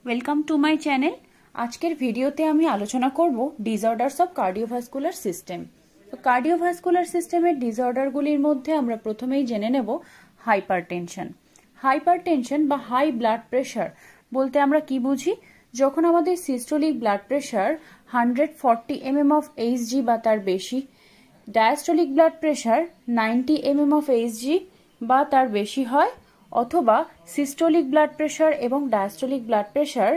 Welcome to my channel. আজকের ভিডিওতে আমি আলোচনা করব ডিসঅর্ডারস অফ কার্ডিওভাস্কুলার সিস্টেম। তো কার্ডিওভাস্কুলার সিস্টেমের ডিসঅর্ডারগুলির মধ্যে আমরা প্রথমেই জেনে নেব হাইপারটেনশন। হাইপারটেনশন বা হাই ব্লাড প্রেশার বলতে আমরা কি বুঝি? যখন আমাদের systolic blood pressure 140 mm of Hg বা তার বেশি, diastolic blood pressure 90 mm of Hg বা তার বেশি হয়, অথবা সিস্টোলিক ব্লাড প্রেশার এবং ডায়াস্টোলিক ব্লাড প্রেশার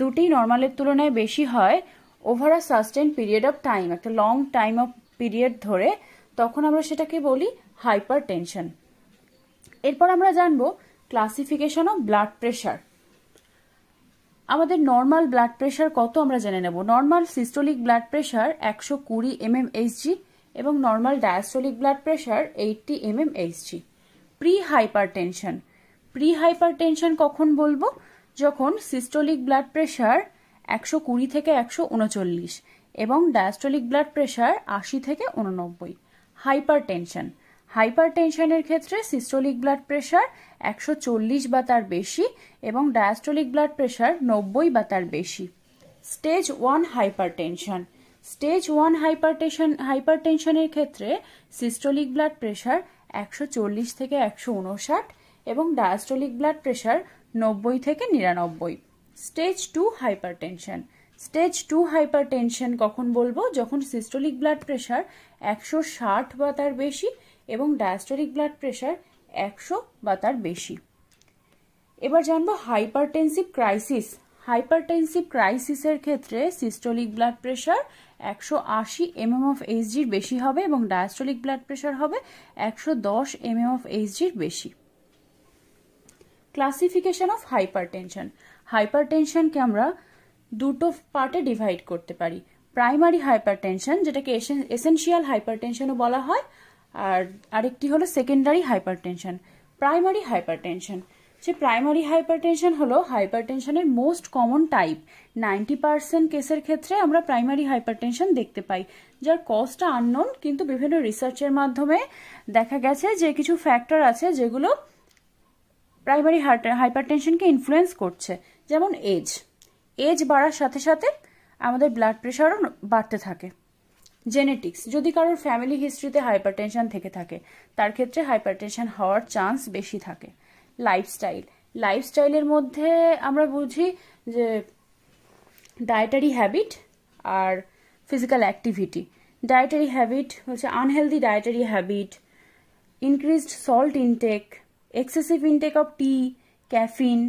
দুটি নর্মালের তুলনায় বেশি হয় over a sustain period of time, একটা লং টাইম অফ পিরিয়ড ধরে, তখন আমরা সেটাকে বলি হাইপারটেনশন। এরপর আমরা জানবো ক্লাসিফিকেশন অফ ব্লাড প্রেশার। আমাদের নর্মাল ব্লাড প্রেশার কত আমরা জেনে নেব। Normal systolic blood pressure 120 mmHg এবং normal diastolic blood pressure 80 mmHg। Pre hypertension কখন বলবো? যখন সিস্টোলিক ব্লাড প্রেশার 120 থেকে 139 এবং ডায়াস্টোলিক ব্লাড প্রেশার 80 থেকে 89। হাইপারটেনশনের ক্ষেত্রে সিস্টোলিক ব্লাড প্রেশার 140 বা তার বেশি এবং ডায়াস্টোলিক ব্লাড প্রেশার 90 বা তার বেশি। স্টেজ 1 হাইপারটেনশনের ক্ষেত্রে সিস্টোলিক ব্লাড প্রেশার 140 থেকে 159 এবং ডায়াস্টোলিক ব্লাড প্রেশার 90 থেকে 99। স্টেজ 2 হাইপারটেনশন কখন বলবো? যখন সিস্টোলিক ব্লাড প্রেশার 160 বা তার বেশি এবং ডায়াস্টোলিক ব্লাড প্রেশার 100 বা তার বেশি। এবার জানবো হাইপারটেনসিভ ক্রাইসিসের ক্ষেত্রে systolic blood pressure 180 mm of এইচজির বেশি হবে এবং ডায়াস্টোলিক ব্লাড প্রেশার হবে 110 mm অফ এইচজির বেশি। ক্লাসিফিকেশন অফ হাইপারটেনশনকে আমরা দুটো পার্টে ডিভাইড করতে পারি। প্রাইমারি হাইপারটেনশন, যেটাকে এসেনশিয়াল হাইপারটেনশনও বলা হয়, আর আরেকটি হলো সেকেন্ডারি হাইপারটেনশন। প্রাইমারি হাইপারটেনশন হলো হাইপারটেনশনের মোস্ট কমন টাইপ। 90% কেসের ক্ষেত্রে আমরা প্রাইমারি হাইপারটেনশন দেখতে পাই, যার কজটা আননোন, কিন্তু বিভিন্ন রিসার্চের মাধ্যমে দেখা গেছে যে কিছু ফ্যাক্টর আছে যেগুলো প্রাইমারি হাইপারটেনশনকে ইনফ্লুয়েন্স করছে। যেমন এজ বাড়ার সাথে সাথে আমাদের ব্লাড প্রেশারও বাড়তে থাকে। জেনেটিক্স, যদি কারোর ফ্যামিলি হিস্ট্রিতে হাইপারটেনশন থেকে থাকে তার ক্ষেত্রে হাইপারটেনশন হওয়ার চান্স বেশি থাকে। লাইফস্টাইলের মধ্যে আমরা বুঝি যে ডায়েটারি হ্যাবিট আর ফিজিক্যাল অ্যাক্টিভিটি। ডায়েটারি হ্যাবিট হচ্ছে unhealthy dietary habit, increased salt intake, excessive intake of tea, caffeine,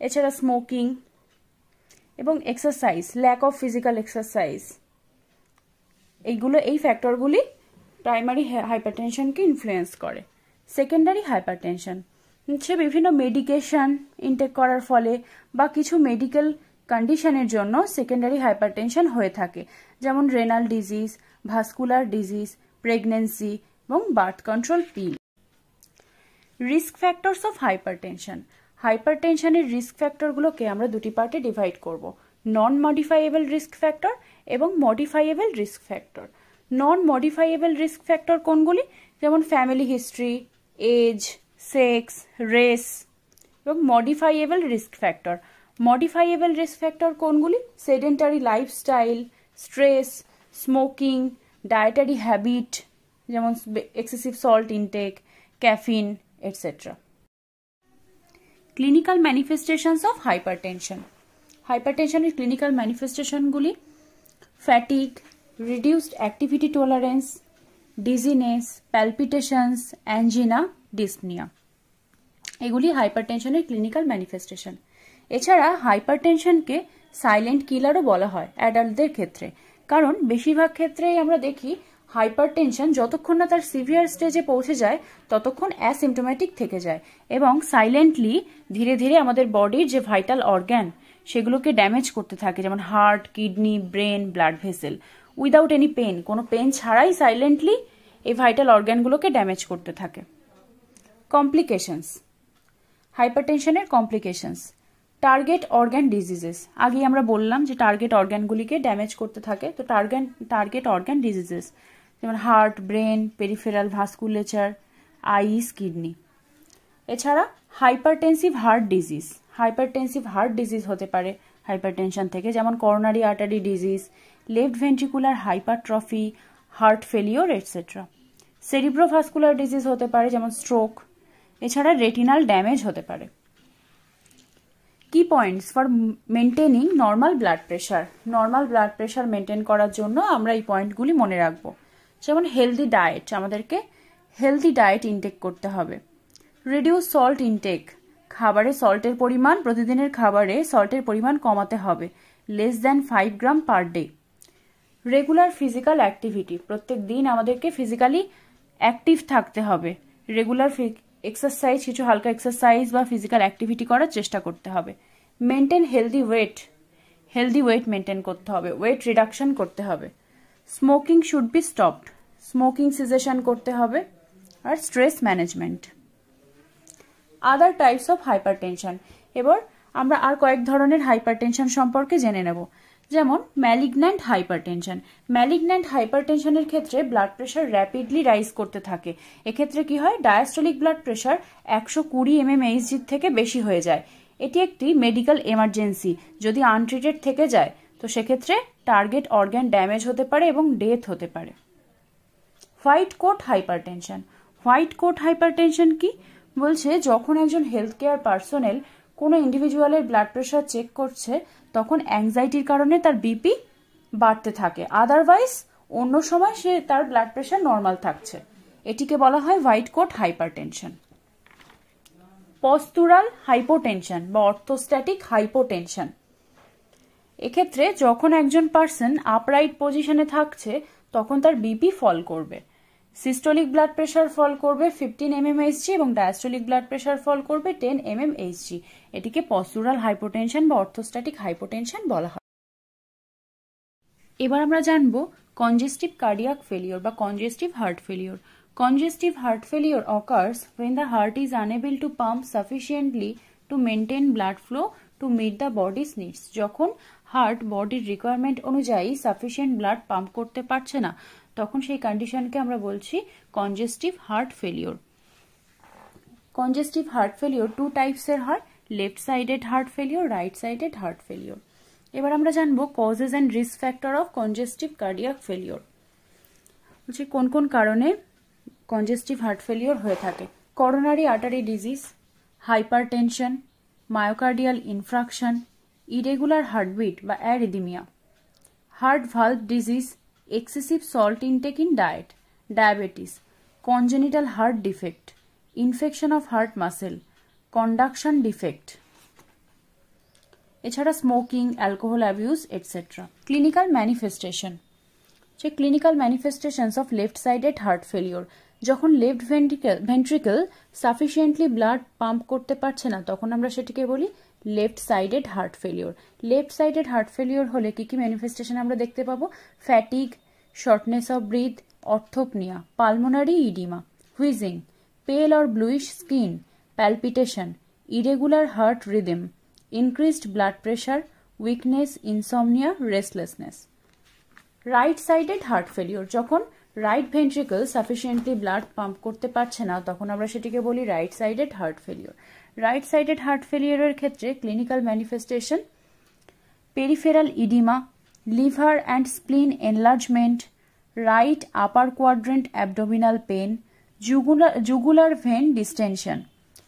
এছাড়া স্মোকিং এবং exercise, lack of physical exercise, এই ফ্যাক্টরগুলি প্রাইমারি হাইপারটেনশনকে ইনফ্লুয়েন্স করে। সেকেন্ডারি হাইপারটেনশন হচ্ছে বিভিন্ন মেডিকেশন ইনটেক করার ফলে বা কিছু মেডিকেল কন্ডিশনের জন্য সেকেন্ডারি হাইপারটেনশন হয়ে থাকে, যেমন renal disease, vascular disease, pregnancy এবং birth control pill. Risk factors of হাইপারটেনশনের রিস্ক ফ্যাক্টরগুলোকে আমরা দুটি পার্টে ডিভাইড করব, নন মডিফাইয়েবল রিস্ক ফ্যাক্টর এবং modifiable risk factor. Non modifiable risk factor কোনগুলি? যেমন family history, age, sex, race. এবং মডিফাইয়েবল রিস্ক ফ্যাক্টর কোনগুলি? Sedentary lifestyle, stress, smoking, dietary habit যেমন excessive salt intake, caffeine, etcetera. Clinical manifestations of হাইপারটেনশনের clinical ম্যানিফেস্টেশনগুলি fatigue, reduced activity tolerance, dizziness, palpitations, angina, dyspnoea, এগুলি হাইপারটেনশনের clinical manifestation. এছাড়া হাইপারটেনশনকে silent কিলারও বলা হয় অ্যাডাল্টদের ক্ষেত্রে, কারণ বেশিরভাগ ক্ষেত্রেই আমরা দেখি হাইপারটেনশন যতক্ষণ না তার সিভিয়ার স্টেজে পৌঁছে যায় ততক্ষণ অ্যাসিমটোম্যাটিক থেকে যায় এবং সাইলেন্টলি ধীরে ধীরে আমাদের বডির যে ভাইটাল অর্গ্যান সেগুলোকে ড্যামেজ করতে থাকে, যেমন heart, kidney, brain, blood vessel, without any pain, কোনো পেন ছাড়াই সাইলেন্টলি এই ভাইটাল অর্গ্যানগুলোকে ড্যামেজ করতে থাকে। কমপ্লিকেশনস, হাইপারটেনশনের কমপ্লিকেশনস। টার্গেট অর্গ্যান ডিজিজেস, আগেই আমরা বললাম যে টার্গেট অর্গ্যানগুলিকে ড্যামেজ করতে থাকে, তো টার্গেট অর্গ্যান ডিজিজেস যেমন হার্ট, ব্রেন, পেরিফেরাল ভাস্কুলেচার, আইস, কিডনি। এছাড়া hypertensive heart hypertensive heart disease হতে পারে হাইপারটেনশন থেকে, যেমন coronary artery disease, left ventricular hypertrophy, heart failure etcetera. সেরিব্রোভাস্কুলার disease হতে পারে যেমন স্ট্রোক। এছাড়া রেটিনাল ড্যামেজ হতে পারে। কি points for maintaining normal blood pressure. Normal blood pressure maintain করার জন্য আমরা এই পয়েন্টগুলি মনে রাখবো। যেমন হেলদি ডায়েট, আমাদেরকে হেলদি ডায়েট ইনটেক করতে হবে। রিডিউস সল্ট ইনটেক, খাবারে সল্টের পরিমাণ, প্রতিদিনের খাবারে সল্টের পরিমাণ কমাতে হবে, less than 5 gram per day. Regular physical activity, প্রত্যেক দিন আমাদেরকে ফিজিক্যালি অ্যাক্টিভ থাকতে হবে। রেগুলার এক্সারসাইজ, কিছু হালকা এক্সারসাইজ বা ফিজিক্যাল অ্যাক্টিভিটি করার চেষ্টা করতে হবে। মেনটেন হেলদি ওয়েট মেনটেন করতে হবে, ওয়েট রিডাকশন করতে হবে। Smoking should be stopped, smoking cessation করতে হবে। আর stress management. Other types of hypertension, এবার আমরা আর কয়েক ধরনের হাইপারটেনশন সম্পর্কে জেনে নেব। যেমন ম্যালিগন্যান্ট হাইপারটেনশন। ম্যালিগন্যান্ট হাইপারটেনশনের ক্ষেত্রে ব্লাড প্রেশার র্যাপিডলি রাইজ করতে থাকে। এক্ষেত্রে কি হয়, ডায়াস্টোলিক ব্লাড প্রেশার 120 mmHg থেকে বেশি হয়ে যায়। এটি একটি মেডিকেল এমার্জেন্সি। যদি আনট্রিটেড থেকে যায় তো সেক্ষেত্রে টার্গেট অর্গান ড্যামেজ হতে পারে এবং ডেথ হতে পারে। White coat hypertension. White coat hypertension কি বলছে, যখন একজন হেলথ কেয়ার পার্সোনেল কোনো ইন্ডিভিজুয়ালের ব্লাড প্রেশার চেক করছে তখন অ্যাংজাইটির কারণে তার বিপি বাড়তে থাকে, আদারওয়াইজ অন্য সময় সে তার ব্লাড প্রেশার নর্মাল থাকছে। এটিকে বলা হয় হোয়াইট কোট হাইপারটেনশন। পস্তুরাল হাইপোটেনশন বা অর্থোস্ট্যাটিক হাইপোটেনশন। এক্ষেত্রে যখন একজন পার্সন আপরাইট পজিশনে থাকছে তখন তার বিপি ফল করবে। সিস্টোলিক ব্লাড প্রেশার ফল করবে 15 mmHg এবং ডায়াস্টোলিক ব্লাড প্রেশার ফল করবে 10 mmHg। এটিকে পস্তুরাল হাইপোটেনশন বা অর্থোস্ট্যাটিক হাইপোটেনশন বলা হয়। এবার আমরা জানবো কনজেস্টিভ কার্ডিয়াক ফেলিওর বা congestive heart failure. Congestive heart failure occurs when the heart is unable to pump sufficiently to maintain blood flow to meet the body's needs। যখন heart বডির requirement অনুযায়ী sufficient blood pump করতে পারছে না তখন সেই কন্ডিশনকে আমরা বলছি congestive heart failure. Congestive heart failure 2 টাইপসের হয়, left sided heart failure, right sided heart failure. এবার আমরা জানবো causes and risk factor of congestive cardiac failure. বলছি কোন কোন কারণে কনজেস্টিভ হার্ট ফেলিওর হয়ে থাকে। Coronary artery disease, hypertension, myocardial infraction, irregular heartbeat বা অ্যারিদিমিয়া, heart valve disease, excessive salt intake in diet, diabetes, congenital heart defect, infection of heart muscle, conduction defect. এছাড়া smoking, alcohol abuse etcetera. Clinical manifestation, যে clinical manifestations of left sided heart failure. যখন left ventricle sufficiently blood pump করতে পারছে না তখন আমরা সেটিকে বলি left sided heart failure. Left sided heart failure হলে কি কি ম্যানিফেস্টেশন আমরা দেখতে পাবো? Fatigue, shortness of breath, orthopnoea, pulmonary oedema, wheezing, pale or bluish skin, palpitation, irregular heart rhythm, increased blood pressure, weakness, insomnia, restlessness। Right sided heart failure, যখন right ventricle sufficiently blood pump করতে পারছে না তখন আমরা সেটিকে বলি right sided heart failure. Right sided heart ফেলিওরের ক্ষেত্রে clinical manifestation peripheral oedema, liver and spleen enlargement, right upper quadrant abdominal pain, jugular vein distension,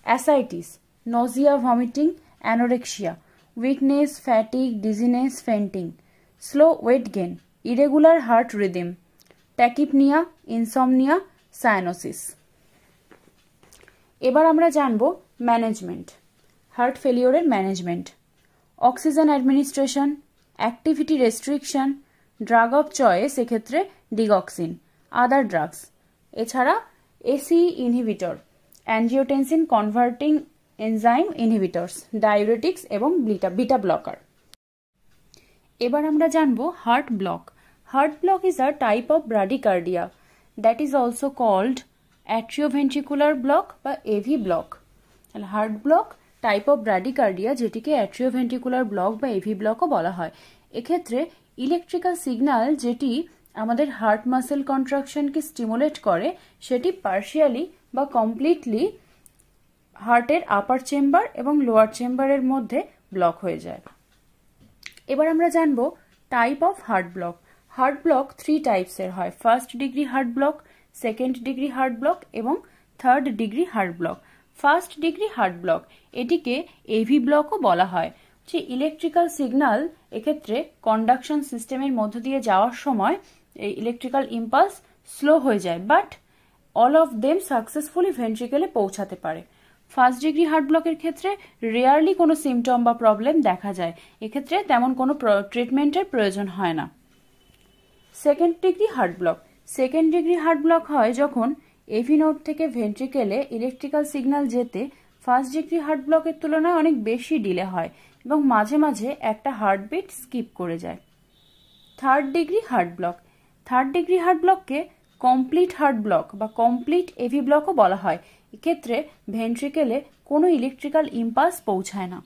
ascites, nausea, vomiting, anorexia, weakness, fatigue, dizziness, fainting, slow weight gain, irregular heart rhythm, tachypnea, insomnia, cyanosis। এবার আমরা জানবো management, heart ফেলিওরের management. Oxygen administration, activity restriction, drug of choice এক্ষেত্রে digoxin, other drugs. এছাড়া ACE inhibitor, angiotensin converting enzyme inhibitors, diuretics এবং beta blocker. এবার আমরা জানবো heart block. Heart block is a type of bradycardia that is also called atrioventricular block বা AV block. তাহলে heart block type of bradycardia যেটিকে atrioventricular block বা AV ব্লকও বলা হয়। এক্ষেত্রে ইলেকট্রিক্যাল সিগন্যাল যেটি আমাদের হার্ট মাসেল কন্ট্রাকশনকে স্টিমুলেট করে সেটি পার্শিয়ালি বা কমপ্লিটলি হার্টের আপার চেম্বার এবং লোয়ার চেম্বারের মধ্যে ব্লক হয়ে যায়। এবার আমরা জানবো type of heart block. Heart block 3 টাইপসের হয়, first degree heart block, second degree heart block এবং third degree heart block. First degree heart block এটিকে এভি ব্লকও বলা হয়। যে ইলেকট্রিক্যাল সিগন্যাল এক্ষেত্রে কন্ডাকশন সিস্টেমের মধ্য দিয়ে যাওয়ার সময় এই ইলেকট্রিক্যাল ইম্পালস স্লো হয়ে যায়, but all of them successfully ভেন্ট্রিকেলে পৌঁছাতে পারে। ফার্স্ট ডিগ্রি হার্ট ব্লকের ক্ষেত্রে রেয়ারলি কোনো সিমটম বা প্রবলেম দেখা যায়, এক্ষেত্রে তেমন কোনো ট্রিটমেন্টের প্রয়োজন হয় না। Second degree heart block, second degree heart block হয় যখন এভি নোড থেকে ভেন্ট্রিকেলে ইলেকট্রিক্যাল সিগন্যাল যেতে ফার্স্ট ডিগ্রি হার্ট ব্লকের তুলনায় অনেক বেশি ডিলে হয় এবং মাঝে মাঝে একটা হার্টবিট স্কিপ করে যায়। Third degree heart block, third degree heart ব্লককে কমপ্লিট হার্ট ব্লক বা কমপ্লিট এভি ব্লকও বলা হয়। এক্ষেত্রে ভেন্ট্রিকেলে কোনো ইলেকট্রিক্যাল ইম্পালস পৌঁছায় না।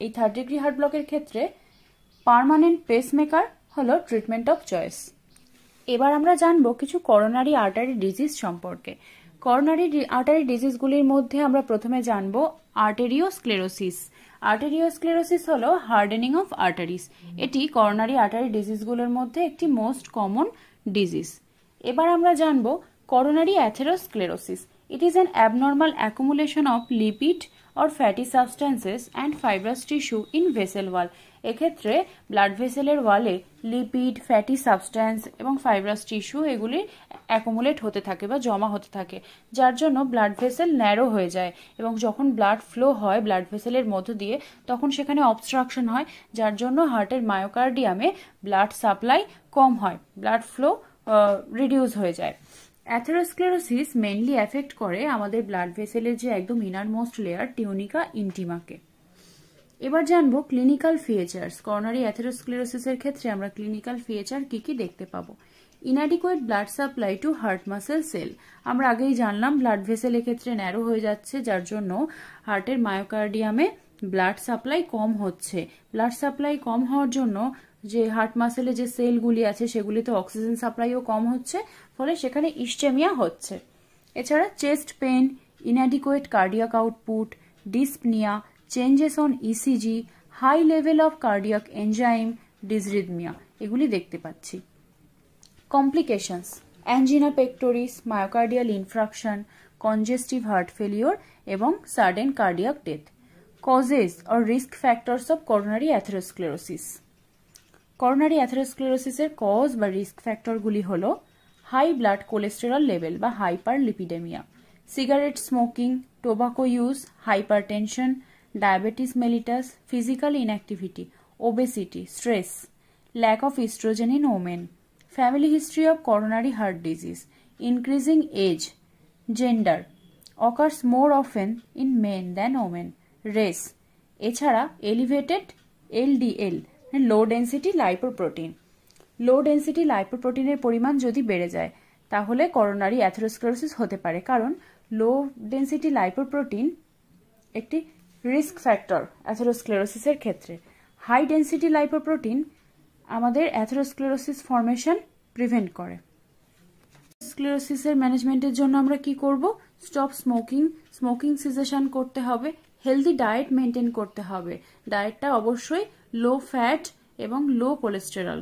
এই থার্ড ডিগ্রি হার্ট ব্লকের ক্ষেত্রে পার্মানেন্ট পেসমেকার হলো ট্রিটমেন্ট অফ চয়েস। এবার আমরা জানবো কিছু করোনারি আর্টারি ডিজিজ সম্পর্কে। করোনারি আর্টারি ডিজিজগুলির মধ্যে আমরা প্রথমে জানবো আর্টেরিওস্ক্লেরোসিস। আর্টেরিওস্ক্লেরোসিস হলো হার্ডেনিং অফ আর্টারিস। এটি করোনারি আর্টারি ডিজিজগুলোর মধ্যে একটি মোস্ট কমন ডিজিজ। এবার আমরা জানবো coronary atherosclerosis. It is an abnormal accumulation of lipid or fatty substances and fibrous tissue in vessel wall. এক্ষেত্রে ব্লাড ভেসেলের ওয়ালে লিপিড, ফ্যাটি সাবস্ট্যান্স এবং ফাইব্রাস টিস্যু এগুলি অ্যাকুমুলেট হতে থাকে বা জমা হতে থাকে, যার জন্য ব্লাড ভেসেল ন্যারো হয়ে যায় এবং যখন ব্লাড ফ্লো হয় ব্লাড ভেসেলের মধ্য দিয়ে তখন সেখানে অবস্ট্রাকশন হয়, যার জন্য হার্টের মায়োকার্ডিয়ামে ব্লাড সাপ্লাই কম হয়, ব্লাড ফ্লো রিডিউস হয়ে যায়। অ্যাথেরোস্ক্লেরোসিস মেইনলি এফেক্ট করে আমাদের ব্লাড ভেসেলের যে একদম ইনারমোস্ট লেয়ার টিউনিকা ইন্টিমাকে। এবার জানবো ক্লিনিক্যাল ফিচার্স। করোনারি অ্যাথেরোস্ক্লেরোসিসের ক্ষেত্রে আমরা ক্লিনিক্যাল ফিচার কি কি দেখতে পাবো। Inadequate blood supply two heart muscle sell. আমরা আগেই জানলাম ব্লাড ভেসেল ক্ষেত্রে ন্যারো হয়ে যাচ্ছে, যার জন্য হার্টের মায়োকার্ডিয়ামে ব্লাড সাপ্লাই কম হচ্ছে। ব্লাড সাপ্লাই কম হওয়ার জন্য যে হার্ট মাসেলে যে সেলগুলি আছে সেগুলিতে অক্সিজেন সাপ্লাইও কম হচ্ছে, ফলে সেখানে ইসচেমিয়া হচ্ছে। এছাড়া chest pain, inadequate cardiac output, dyspnoea, changes on ECG, high level of cardiac enzyme, ডিসরিদমিয়া এগুলি দেখতে পাচ্ছি। Complications: angina pectoris, myocardial infraction, congestive heart failure এবং sudden cardiac death. Causes or risk factors of coronary atherosclerosis. Coronary অ্যাথেরোস্ক্লেরোসিসের cause বা risk ফ্যাক্টরগুলি হল high blood cholesterol level বা hyper lipidaemia, cigarette smoking, tobacco use, hypertension, diabetes mellitus, physical inactivity, obesity, stress, lack of oestrogen in women, family history of coronary heart disease, increasing age, gender, occurs more often in men than women, race. এছাড়া elevated LDL low density lipoprotein. Low density লাইপোপ্রোটিনের পরিমাণ যদি বেড়ে যায় তাহলে coronary atherosclerosis হতে পারে, কারণ লো ডেন্সিটি লাইপোপ্রোটিন একটি রিস্ক ফ্যাক্টর অ্যাথেরোস্ক্লেরোসিসের ক্ষেত্রে। হাই ডেন্সিটি লাইপোপ্রোটিন আমাদের অ্যাথেরোস্ক্লেরোসিস ফর্মেশন প্রিভেন্ট করে। স্ক্লেরোসিসের ম্যানেজমেন্টের জন্য আমরা কি করব? স্টপ স্মোকিং, স্মোকিং সিসেশন করতে হবে, হেলদি ডায়েট মেনটেন করতে হবে। ডায়েটটা অবশ্যই লো ফ্যাট এবং লো কোলেস্টেরল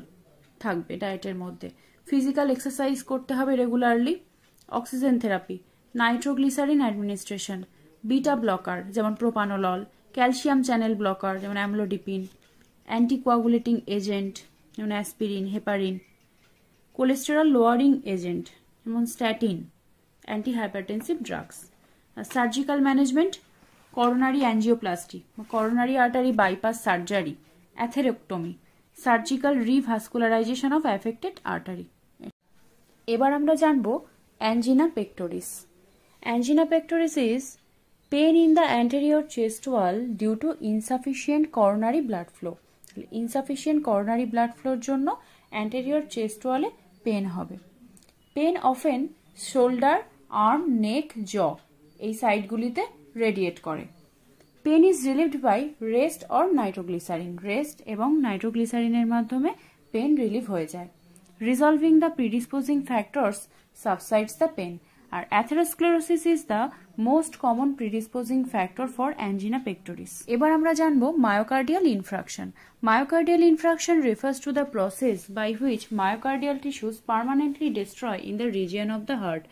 থাকবে ডায়েটের মধ্যে। ফিজিক্যাল এক্সারসাইজ করতে হবে regularly. Oxygen therapy, nitroglycerin administration, beta blocker যেমন প্রোপানোলল, ক্যালসিয়াম চ্যানেল ব্লকার যেমন অ্যামলোডিপিন, অ্যান্টিকোয়াগুলেটিং এজেন্ট যেমন aspirin, heparin, cholesterol lowering agent যেমন statin, anti hypertensive drugs. Surgical management, coronary angioplasty, coronary artery bypass surgery, atherectomy, surgical revascularisation of affected artery. এবার আমরা জানবো angina pectoris. Angina pectoris is pain in the anterior chest wall due to insufficient coronary blood flow. Insufficient coronary blood ফ্লোর জন্য anterior chest ওয়ালে pain হবে। Pain often shoulder, arm, neck, jaw এই সাইডগুলিতে radiate করে। Pain is relieved by rest or nitroglycerin. Rest এবং নাইট্রোগ্লিসারিনের মাধ্যমে পেন রিলিভ হয়ে যায়। Resolving the predisposing factors subsides the pain. আর atherosclerosis is the most common predisposing factor for angina pectoris. এবার আমরা জানবো myocardial infarction. Myocardial infarction refers to the process by which myocardial tissues permanently destroy in the region of the heart.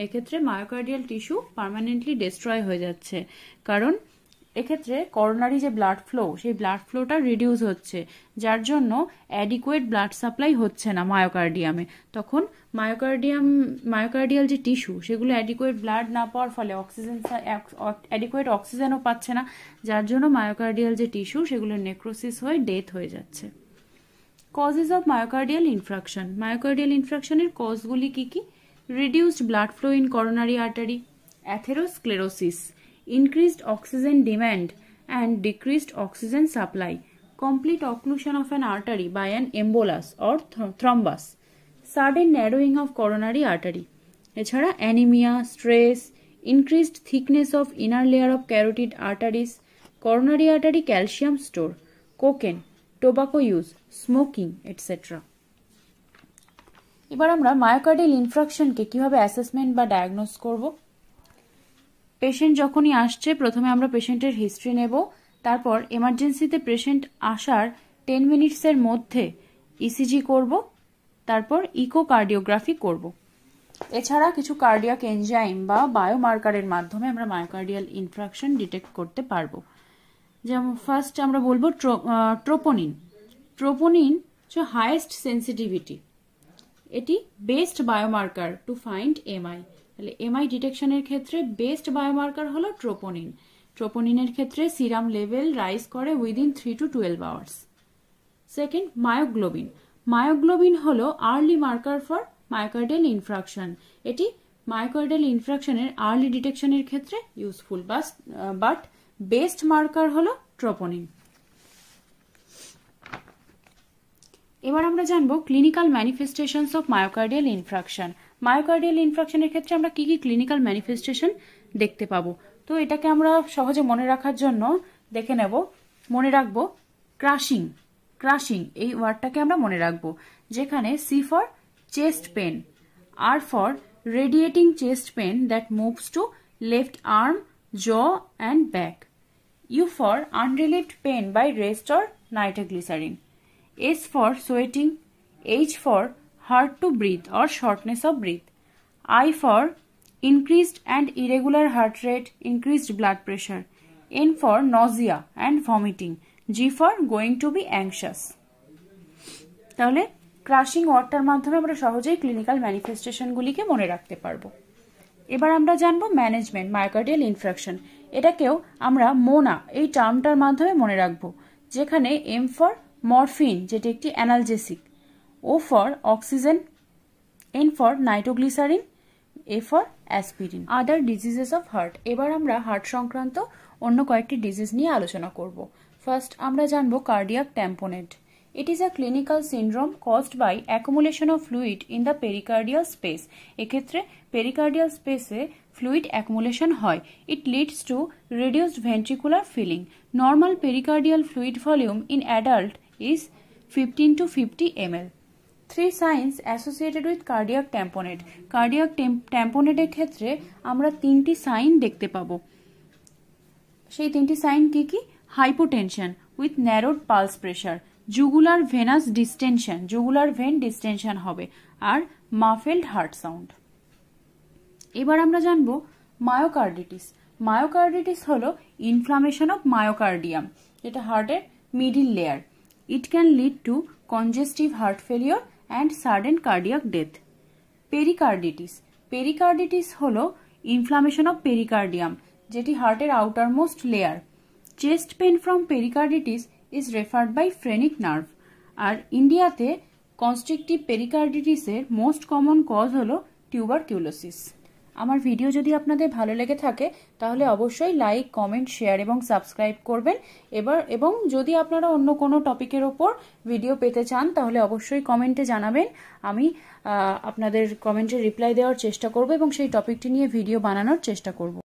এক্ষেত্রে myocardial tissue permanently destroy হয়ে যাচ্ছে, কারণ এক্ষেত্রে coronary যে blood flow, সেই ব্লাড ফ্লোটা রিডিউস হচ্ছে, যার জন্য অ্যাডিকুয়েট ব্লাড সাপ্লাই হচ্ছে না মায়োকার্ডিয়ামে। তখন মায়োকার্ডিয়াল যে টিস্যু, সেগুলো অ্যাডিকুয়েট ব্লাড না পাওয়ার ফলে অ্যাডিকুয়েট অক্সিজেনও পাচ্ছে না, যার জন্য মায়োকার্ডিয়াল যে টিস্যু, সেগুলো নেক্রোসিস হয়ে ডেথ হয়ে যাচ্ছে। Causes of myocardial infarction. Myocardial ইনফ্রাকশনের কজগুলি কি কি? Reduced blood flow in coronary artery, atherosclerosis, increased oxygen demand and decreased oxygen supply, complete occlusion of an artery by an embolus or thrombus, sudden narrowing of coronary artery, এছাড়া anemia, stress, increased thickness of inner layer of carotid arteries, coronary artery calcium store, cocaine, tobacco use, smoking, etc. এবার আমরা myocardial ইনফ্রাকশনকে কিভাবে assessment বা diagnose করব। Patient যখনই আসছে, প্রথমে আমরা পেশেন্টের হিস্ট্রি নেব, তারপর এমার্জেন্সিতে পেশেন্ট আসার 10 মিনিটসের মধ্যে ইসিজি করব, তারপর ইকোকার্ডিওগ্রাফি করব। এছাড়া কিছু কার্ডিয়াক এনজাইম বা বায়োমার্কারের মাধ্যমে আমরা মায়োকার্ডিয়াল ইনফ্রাকশন ডিটেক্ট করতে পারবো। যেমন ফার্স্ট আমরা বলবো ট্রোপোনিন। ট্রোপোনিন হচ্ছে হাইয়েস্ট সেন্সিটিভিটি, এটি best biomarker to find MI. তাহলে এমআই ডিটেকশনের ক্ষেত্রে বেস্ট বায়োমার্কার হলো ট্রোপোনিন। ট্রোপোনিনের ক্ষেত্রে সিরাম লেভেল রাইজ করে within 3 to 12 hours. Second, myoglobin. Myoglobin হলো early marker for myocardial infarction. এটি মায়োকার্ডিয়াল ইনফ্রাকশনের আর্লি ডিটেকশনের ক্ষেত্রে ইউজফুল, বাট বেস্ট মার্কার হলো ট্রোপোনিন। এবার আমরা জানবো clinical manifestations of myocardial infarction. Myocardial ইনফ্রাকশনের ক্ষেত্রে আমরা কি কি ক্লিনিক্যাল ম্যানিফেস্টেশন দেখতে পাবো। তো এটাকে আমরা সহজে মনে রাখার জন্য দেখে নেব, মনে রাখবো ক্রাশিং। ক্রাশিং এই ওয়ার্ডটাকে আমরা মনে রাখবো, যেখানে C for chest pain, R for radiating chest pain that moves to left arm, jaw and back, U for unrelieved pain by rest or nitroglycerin, S for sweating, H for hard to breathe or shortness of breath, I for increased and irregular heart rate, increased blood pressure, N for nausea and vomiting, G for going to be anxious. তাহলে crushing ওয়ার্ডটার মাধ্যমে আমরা সহজেই clinical ম্যানিফেস্টেশনগুলিকে মনে রাখতে পারবো। এবার আমরা জানবো ম্যানেজমেন্ট মায়োকার্ডিয়াল ইনফ্রাকশন। এটাকেও আমরা মোনা এই টার্মটার মাধ্যমে মনে রাখবো, যেখানে M ফর মরফিন, যেটি একটি analgesic, O for oxygen, N for nitroglycerin, A for aspirin. Other diseases of heart. এবার আমরা হার্ট সংক্রান্ত অন্য কয়েকটি ডিজিজ নিয়ে আলোচনা করব। ফার্স্ট আমরা জানবো cardiac tamponade. It is a clinical syndrome caused by accumulation of fluid in the pericardial space. এক্ষেত্রে পেরিকার্ডিয়াল স্পেসে fluid accumulation হয়. It leads to reduced ventricular filling. Normal pericardial fluid volume in adult is 15 to 50 ml. 3 signs associated with cardiac tamponade. Cardiac tamponade এর ক্ষেত্রে আমরা 3টি sign দেখতে পাবো। সেই 3টি সাইন কি কি? Hypotension with narrowed pulse pressure, jugular venous distension, jugular vein distension হবে, আর muffled heart sound. এবার আমরা জানবো মায়োকার্ডিটিস। মায়োকার্ডিটিস হলো ইনফ্লামেশন অফ মায়োকার্ডিয়াম, যেটা হার্টের middle layer. It can lead to congestive heart failure and sudden cardiac death. Pericarditis. Pericarditis হলো inflammation of pericardium, যেটি হার্টের outermost layer. Chest pain from pericarditis is referred by phrenic nerve. আর ইন্ডিয়াতে constrictive পেরিকার্ডিটিসের most common cause হলো tuberculosis. আমার video যদি আপনাদের ভালো লেগে থাকে তাহলে অবশ্যই লাইক, কমেন্ট, শেয়ার এবং সাবস্ক্রাইব করবেন। এবং যদি আপনারা অন্য কোনো টপিকের ওপর ভিডিও পেতে চান তাহলে অবশ্যই কমেন্টে জানাবেন। আমি আপনাদের কমেন্টে রিপ্লাই দেওয়ার চেষ্টা করব এবং সেই টপিকটি নিয়ে ভিডিও বানানোর চেষ্টা করব।